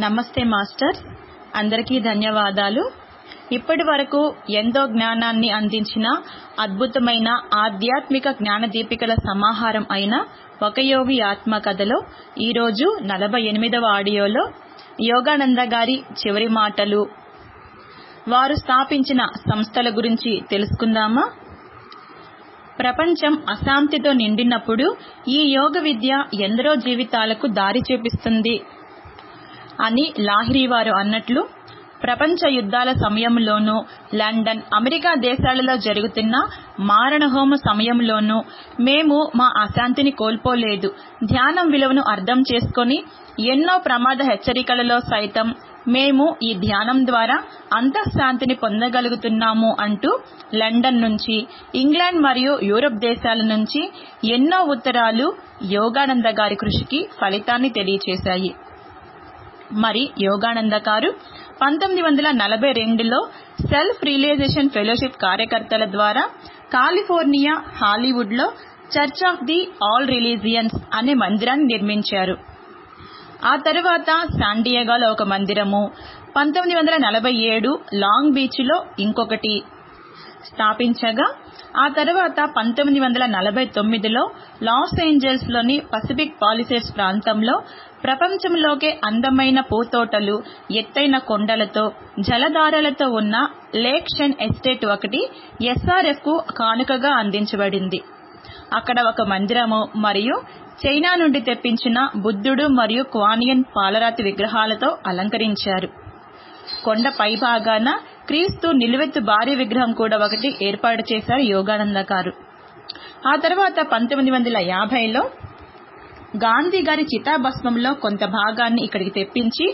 నమస్తే మాస్టర్స్, అందరికీ ధన్యవాదాలు. ఇప్పటి వరకు ఎంతో జ్ఞానాన్ని అందించిన అద్భుతమైన ఆధ్యాత్మిక జ్ఞానదీపికల సమాహారం అయిన ఒక యోగి ఆత్మకథలో ఈరోజు 48వ ఆడియోలో యోగానంద గారి చివరి మాటలు, వారు స్థాపించిన సంస్థల గురించి తెలుసుకుందామా? ప్రపంచం అశాంతితో నిండినప్పుడు ఈ యోగ విద్య ఎందరో జీవితాలకు దారి చూపిస్తుంది అని లాహిరి వారు అన్నట్లు, ప్రపంచ యుద్ధాల సమయంలోనూ, లండన్, అమెరికా దేశాలలో జరుగుతున్న మారణహోమ సమయంలోనూ మేము మా అశాంతిని కోల్పోలేదు. ధ్యానం విలువను అర్థం చేసుకొని ఎన్నో ప్రమాద హెచ్చరికలలో సైతం మేము ఈ ధ్యానం ద్వారా అంతఃశాంతిని పొందగలుగుతున్నాము అంటూ లండన్ నుంచి, ఇంగ్లాండ్ మరియు యూరప్ దేశాల నుంచి ఎన్నో ఉత్తరాలు యోగానంద గారి కృషికి ఫలితాన్ని తెలియచేశాయి. మరి యోగానంద గారు 1942లో సెల్ఫ్ రియలైజేషన్ ఫెలోషిప్ కార్యకర్తల ద్వారా కాలిఫోర్నియా, హాలీవుడ్లో church of the all religions అనే మందిరాన్ని నిర్మించారు. ఆ తర్వాత శాండియాగోలో ఒక మందిరము, 1947 లాంగ్ బీచ్లో ఇంకొకటి స్థాపించగా, ఆ తర్వాత 1949లో లాస్ ఏంజల్స్లోని పసిఫిక్ పాలిసేడ్స్ ప్రాంతంలో ప్రపంచంలోకే అందమైన పూతోటలు, ఎత్తైన కొండలతో, జలధారలతో ఉన్న లేక్ షెన్ ఎస్టేట్ ఒకటి SRFకు కానుకగా అందించబడింది. అక్కడ ఒక మందిరము మరియు చైనా నుండి తెప్పించిన బుద్ధుడు మరియు క్వానియన్ పాలరాతి విగ్రహాలతో అలంకరించారు. కొండ పైభాగాన క్రీస్తు నిలువెత్తు భారీ విగ్రహం కూడా ఒకటి ఏర్పాటు చేశారు యోగానంద గారు. ఆ తర్వాత 1950లో గాంధీ గారి చితాభస్మంలో కొంత భాగాన్ని ఇక్కడికి తెప్పించి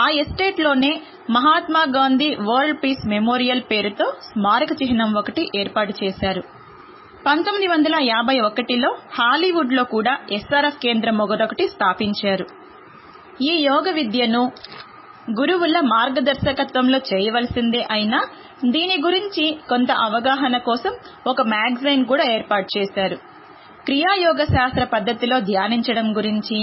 ఆ ఎస్టేట్లోనే Mahatma Gandhi world peace memorial పేరుతో స్మారక చిహ్నం ఒకటి ఏర్పాటు చేశారు. 1951లో హాలీవుడ్లో కూడా SRF కేంద్రం ఒకటి స్థాపించారు. ఈ యోగ విద్యను గురువుల మార్గదర్శకత్వంలో చేయవలసిందే అయినా దీని గురించి కొంత అవగాహన కోసం ఒక మ్యాగజైన్ కూడా ఏర్పాటు చేశారు. క్రియాయోగ శాస్త్ర పద్ధతిలో ధ్యానించడం గురించి,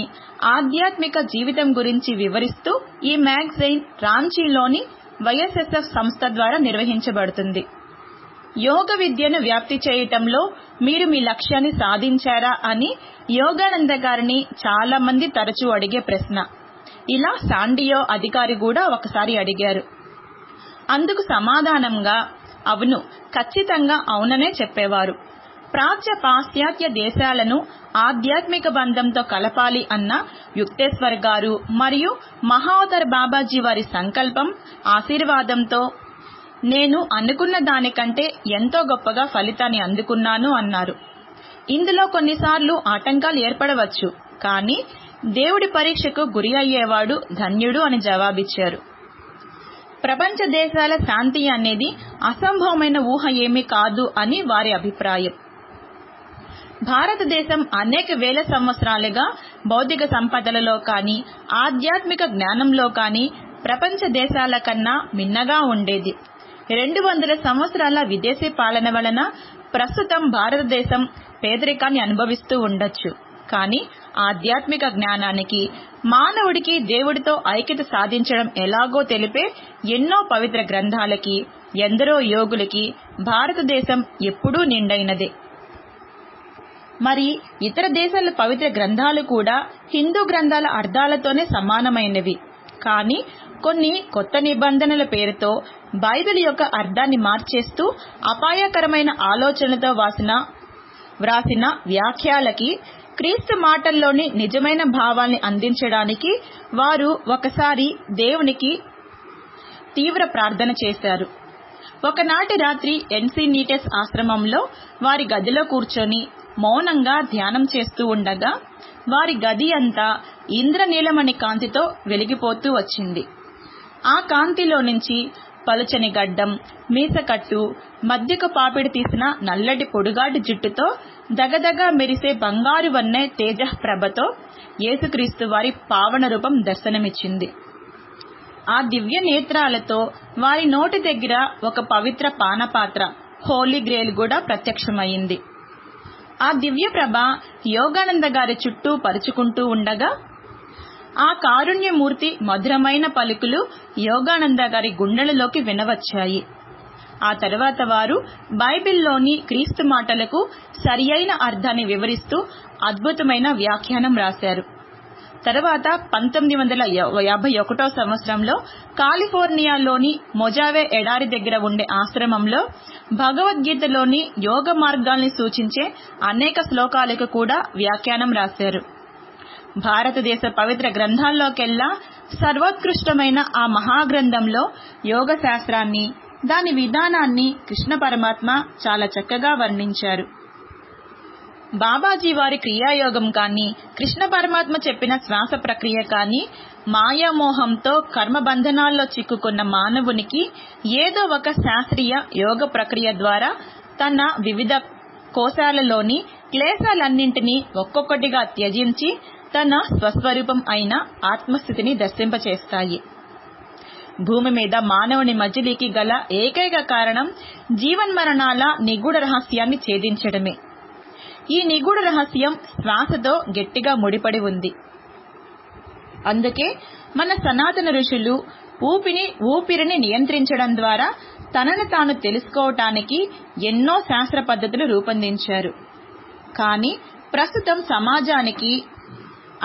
ఆధ్యాత్మిక జీవితం గురించి వివరిస్తూ ఈ మ్యాగజైన్ రాంచీలోని YSSF సంస్థ ద్వారా నిర్వహించబడుతుంది. యోగ విద్యను వ్యాప్తి చేయటంలో మీరు మీ లక్ష్యాన్ని సాధించారా అని యోగానంద గారిని చాలా మంది తరచూ అడిగే ప్రశ్న. ఇలా శాండియో అధికారి కూడా ఒకసారి అడిగారు. అందుకు సమాధానంగా అవును, ఖచ్చితంగా అవుననే చెప్పేవారు. ప్రాచ్య పాశ్చాత్య దేశాలను ఆధ్యాత్మిక బంధంతో కలపాలి అన్న యుక్తేశ్వర్ గారు మరియు మహావతార్ బాబాజీ వారి సంకల్పం, ఆశీర్వాదంతో నేను అనుకున్న దానికంటే ఎంతో గొప్పగా ఫలితాన్ని అందుకున్నాను అన్నారు. ఇందులో కొన్నిసార్లు ఆటంకాలు ఏర్పడవచ్చు, కానీ దేవుడి పరీక్షకు గురి అయ్యేవాడు ధన్యుడు అని జవాబిచ్చారు. ప్రపంచ దేశాల శాంతి అనేది అసంభవమైన ఊహ ఏమీ కాదు అని వారి అభిప్రాయం. భారతదేశం అనేక వేల సంవత్సరాలుగా భౌతిక సంపదలలో కానీ, ఆధ్యాత్మిక జ్ఞానంలో కానీ ప్రపంచ దేశాల కన్నా మిన్నగా ఉండేది. 200 సంవత్సరాల విదేశీ పాలన వలన ప్రస్తుతం భారతదేశం పేదరికాన్ని అనుభవిస్తూ ఉండొచ్చు. కానీ ఆధ్యాత్మిక జ్ఞానానికి, మానవుడికి దేవుడితో ఐక్యత సాధించడం ఎలాగో తెలిపే ఎన్నో పవిత్ర గ్రంథాలకి, ఎందరో యోగులకి భారతదేశం ఎప్పుడూ నిండైనదే. మరి ఇతర దేశాల పవిత్ర గ్రంథాలు కూడా హిందూ గ్రంథాల అర్థాలతోనే సమానమైనవి. కానీ కొన్ని కొత్త నిబంధనల పేరుతో బైబిల్ యొక్క అర్థాన్ని మార్చేస్తూ అపాయకరమైన ఆలోచనలతో వ్రాసిన వ్యాఖ్యలకి, క్రీస్తు మాటల్లోని నిజమైన భావాల్ని అందించడానికి వారు ఒకసారి దేవునికి తీవ్ర ప్రార్థన చేశారు. ఒకనాటి రాత్రి ఎన్సీనీటెస్ ఆశ్రమంలో వారి గదిలో కూర్చొని మౌనంగా ధ్యానం చేస్తూ ఉండగా వారి గది అంతా ఇంద్రనీలమణి కాంతితో వెలిగిపోతూ వచ్చింది. ఆ కాంతిలో నుంచి పలుచని గడ్డం, మీసకట్టు, మధ్యకు పాపిడి తీసిన నల్లటి పొడుగాటి జుట్టుతో దగదగా మెరిసే బంగారు వన్నె తేజఃప్రభతో యేసుక్రీస్తు వారి పావన రూపం దర్శనమిచ్చింది. ఆ దివ్య నేత్రాలతో వారి నోటి దగ్గర ఒక పవిత్ర పానపాత్ర, హోలీ గ్రేల్ కూడా ప్రత్యక్షమైంది. ఆ దివ్య ప్రభ యోగానంద గారి చుట్టూ పరుచుకుంటూ ఉండగా ఆ కారుణ్యమూర్తి మధురమైన పలుకులు యోగానంద గారి గుండెలలోకి వినవచ్చాయి. ఆ తర్వాత వారు బైబిల్లోని క్రీస్తు మాటలకు సరియైన అర్థాన్ని వివరిస్తూ అద్భుతమైన వ్యాఖ్యానం రాశారు. తర్వాత 1951 సంవత్సరంలో కాలిఫోర్నియాలోని మొజావే ఎడారి దగ్గర ఉండే ఆశ్రమంలో భగవద్గీతలోని యోగ మార్గాల్ని సూచించే అనేక శ్లోకాలకు కూడా వ్యాఖ్యానం రాశారు. భారతదేశ పవిత్ర గ్రంథాల్లోకెల్లా సర్వోత్కృష్టమైన ఆ మహాగ్రంథంలో యోగ శాస్త్రాన్ని, దాని విధానాన్ని కృష్ణ పరమాత్మ చాలా చక్కగా వర్ణించారు. బాబాజీ వారి క్రియాయోగం కానీ, కృష్ణ పరమాత్మ చెప్పిన శ్వాస ప్రక్రియ కానీ మాయామోహంతో కర్మబంధనాల్లో చిక్కుకున్న మానవునికి ఏదో ఒక శాస్త్రీయ యోగ ప్రక్రియ ద్వారా తన వివిధ కోశాలలోని క్లేశాలన్నింటినీ ఒక్కొక్కటిగా త్యజించి తన స్వస్వరూపం అయిన ఆత్మస్థితిని దర్శింపచేస్తాయి. భూమి మీద మానవుని మజిలీకి గల ఏకైక కారణం జీవన్మరణాల నిగూఢ రహస్యాన్ని ఛేదించడమే. ఈ నిగూఢ రహస్యం శ్వాసతో గట్టిగా ముడిపడి ఉంది. అందుకే మన సనాతన ఋషులు ఊపిరిని నియంత్రించడం ద్వారా తనను తాను తెలుసుకోవటానికి ఎన్నో శాస్త్ర పద్ధతులు రూపొందించారు. కానీ ప్రస్తుతం సమాజానికి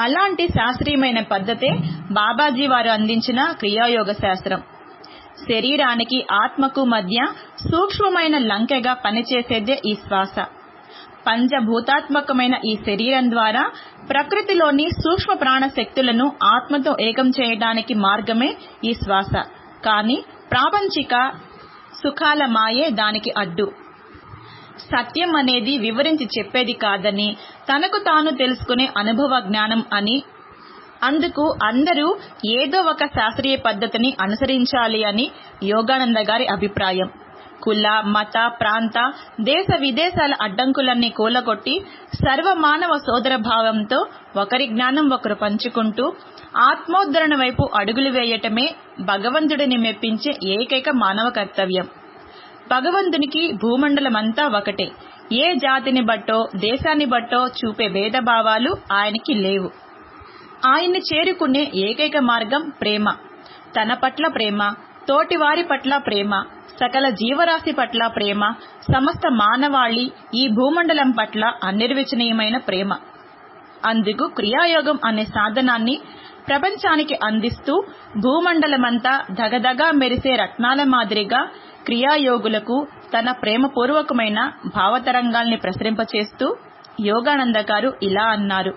అలాంటి శాస్త్రీయమైన పద్ధతే బాబాజీ వారు అందించిన క్రియాయోగ శాస్త్రం. శరీరానికి ఆత్మకు మధ్య సూక్ష్మమైన లంకెగా పనిచేసేదే ఈ శ్వాస. పంచభూతాత్మకమైన ఈ శరీరం ద్వారా ప్రకృతిలోని సూక్ష్మ ప్రాణ శక్తులను ఆత్మతో ఏకం చేయడానికి మార్గమే ఈ శ్వాస. కానీ ప్రాపంచిక సుఖాల మాయే దానికి అడ్డు. సత్యం అనేది వివరించి చెప్పేది కాదని, తనకు తాను తెలుసుకునే అనుభవ జ్ఞానం అని, అందుకు అందరూ ఏదో ఒక శాస్త్రీయ పద్ధతిని అనుసరించాలి అని యోగానంద గారి అభిప్రాయం. కుల, మత, ప్రాంత, దేశ విదేశాల అడ్డంకులన్నీ కూలగొట్టి సర్వమానవ సోదర భావంతో ఒకరి జ్ఞానం ఒకరు పంచుకుంటూ ఆత్మోద్ధరణ వైపు అడుగులు వేయటమే భగవంతుడిని మెప్పించే ఏకైక మానవ కర్తవ్యం. భగవంతునికి భూమండలమంతా ఒకటే. ఏ జాతిని బట్టో దేశాన్ని బట్టో చూపే భేదభావాలు ఆయనకి లేవు. ఆయన్ని చేరుకునే ఏకైక మార్గం ప్రేమ. తన పట్ల ప్రేమ, తోటివారి పట్ల ప్రేమ, సకల జీవరాశి పట్ల ప్రేమ, సమస్త మానవాళి ఈ భూమండలం పట్ల అనిర్వచనీయమైన ప్రేమ. అందుకు క్రియాయోగం అనే సాధనాన్ని ప్రపంచానికి అందిస్తూ భూమండలమంతా దగదగా మెరిసే రత్నాల మాదిరిగా క్రియాయోగులకు తన ప్రేమపూర్వకమైన భావతరంగాల్ని ప్రసరింపచేస్తూ యోగానంద గారు ఇలా అన్నారు: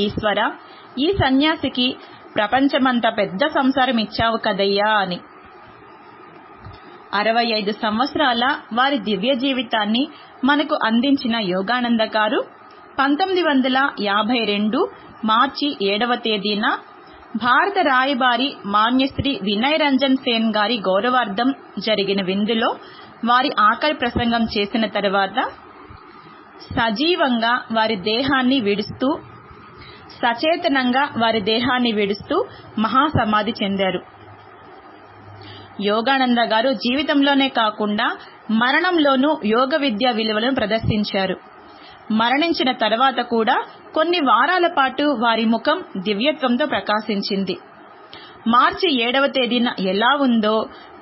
ఈశ్వర, ఈ సన్యాసికి ప్రపంచమంతా పెద్ద సంసారం ఇచ్చావు కదయ్యా అని. 65 సంవత్సరాల వారి దివ్య జీవితాన్ని మనకు అందించిన యోగానంద గారు 1952 మార్చి 7వ తేదీన భారత రాయబారి మాన్యశ్రీ వినయ్ రంజన్ సేన్ గారి గౌరవార్థం జరిగిన విందులో వారి ఆఖరి ప్రసంగం చేసిన తర్వాత సజీవంగా వారి దేహాన్ని విడుస్తూ, సచేతనంగా వారి దేహాన్ని విడుస్తూ మహాసమాధి చెందారు. యోగానంద గారు జీవితంలోనే కాకుండా మరణంలోనూ యోగ విద్యా విలువలను ప్రదర్శించారు. మరణించిన తర్వాత కూడా కొన్ని వారాల పాటు వారి ముఖం దివ్యత్వంతో ప్రకాశించింది. మార్చి 7వ తేదీన ఎలా ఉందో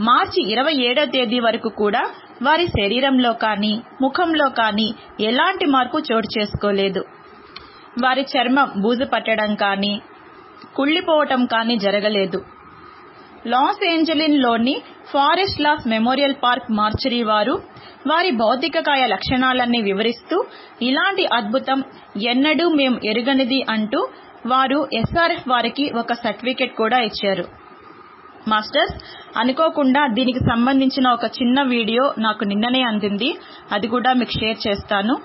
మార్చి 27వ తేదీ వరకు కూడా వారి శరీరంలో కానీ ముఖంలో కానీ ఎలాంటి మార్పు చోటు చేసుకోలేదు. వారి చర్మం బూజు పట్టడం కానీ కుళ్ళిపోవటం కానీ జరగలేదు. లాస్ ఏంజలిన్లోని forest lawn memorial park mortuary వారు వారి భౌతికకాయ లక్షణాలన్నీ వివరిస్తూ ఇలాంటి అద్భుతం ఎన్నడూ మేం ఎరుగనిది అంటూ వారు ఎస్ఆర్ఎఫ్ వారికి ఒక సర్టిఫికెట్ కూడా ఇచ్చారు. మాస్టర్స్, అనుకోకుండా దీనికి సంబంధించిన ఒక చిన్న వీడియో నాకు నిన్ననే అందింది. అది కూడా మీకు షేర్ చేస్తాను.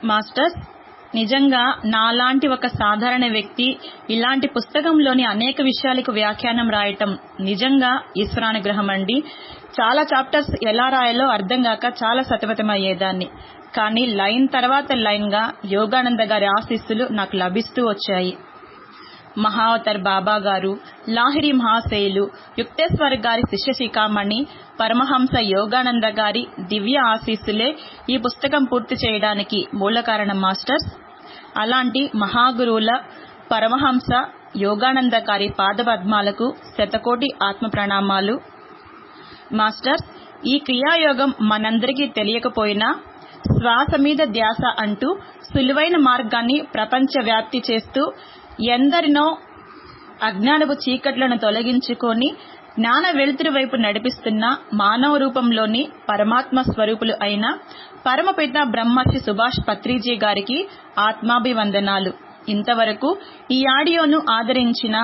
మాస్టర్స్, నిజంగా నాలాంటి ఒక సాధారణ వ్యక్తి ఇలాంటి పుస్తకంలోని అనేక విషయాలకు వ్యాఖ్యానం రాయటం నిజంగా ఈశ్వరానుగ్రహం అండి. చాలా చాప్టర్స్ ఎలా రాయాలో అర్థం కాక చాలా సతమతమయ్యేదాన్ని. కానీ లైన్ తర్వాత లైన్గా యోగానంద గారి ఆశీస్సులు నాకు లభిస్తూ వచ్చాయి. మహావతార్ బాబా గారు, లాహిరి మహాశయులు, యుక్తేశ్వర్ గారి శిష్య శిఖామణి పరమహంస యోగానంద గారి దివ్య ఆశీస్సులే ఈ పుస్తకం పూర్తి చేయడానికి మూల కారణం మాస్టర్స్. అలాంటి మహాగురువుల పరమహంస యోగానందకారి పాదపద్మాలకు శతకోటి ఆత్మ ప్రణామాలు. మాస్టర్స్, ఈ క్రియాయోగం మనందరికీ తెలియకపోయినా శ్వాస మీద ధ్యాస అంటూ సులువైన మార్గాన్ని ప్రపంచ వ్యాప్తి చేస్తూ ఎందరినో అజ్ఞానపు చీకట్లను తొలగించుకొని జ్ఞాన వెలుతురు వైపు నడిపిస్తున్న మానవ రూపంలోని పరమాత్మ స్వరూపులు అయిన పరమపిత బ్రహ్మర్షి సుభాష్ పత్రిజీ గారికి ఆత్మాభివందనాలు. ఇంతవరకు ఈ ఆడియోను ఆదరించిన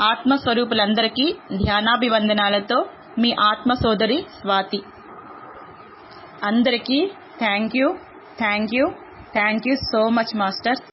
ఆత్మస్వరూపులందరికీ ధ్యానాభివందనాలతో మీ ఆత్మ సోదరి స్వాతి. అందరికీ thank you so much masters.